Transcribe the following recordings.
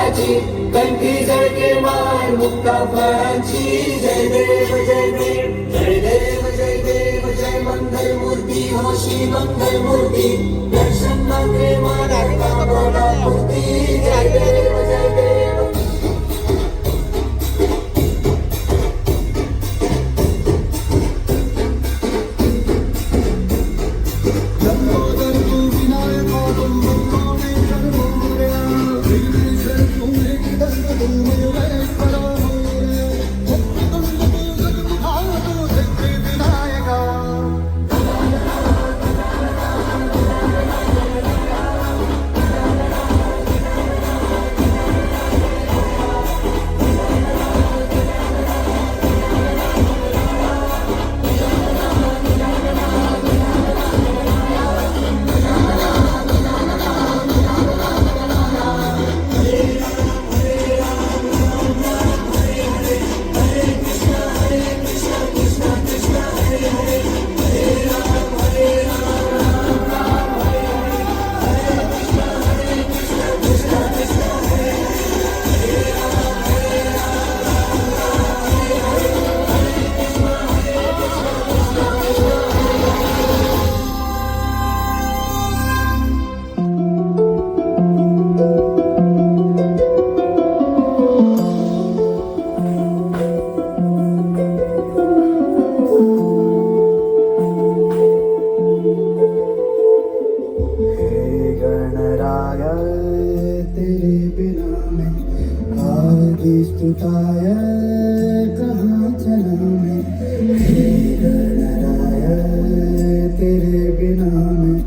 फुलाची कंठी झळके मार मुक्ता फळाची जय देव जय देव जय देव जय देव जय मंगल मूर्ती हो श्री मंगल मूर्ती दर्शन मात्रे माता बोला मूर्ती जय देव जय देव स्तुताय कहाँ चला मैं हे गणराय तेरे बिना मैं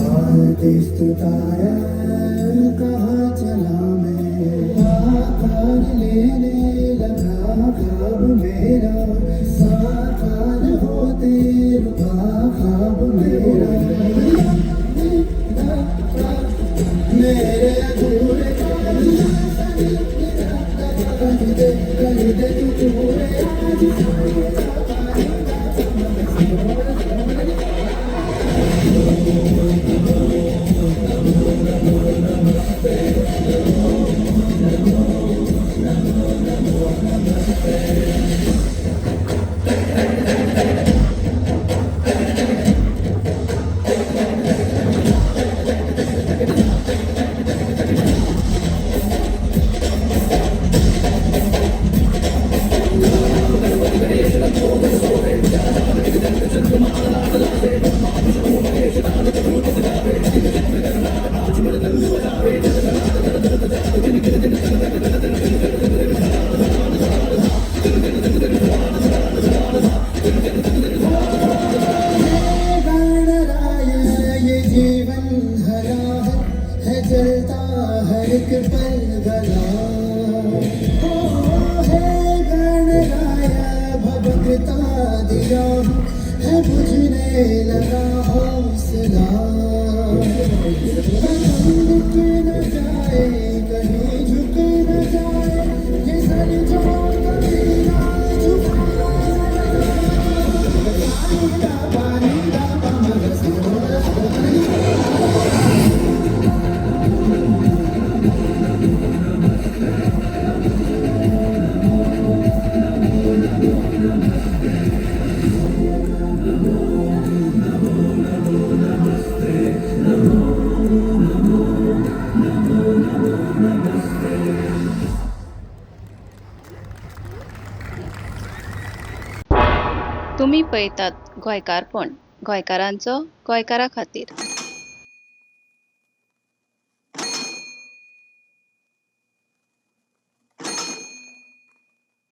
आदि स्तुताय कहाँ चला मैं आकार लेने लगा ख्वाब मेरा साकार होते रुका ख्वाब मेरा मेरे अधूरे जलता हर एक पल गला हो है गणराया भभकता दिया है बुझने लगा हौसला रुक न जाए कहीं झुक न जाए ये सर जो कभी ना झुका पानी का तुम्ही पळयतात गोंयकारपण गोंयकारांचो गोंयकारा खातीर।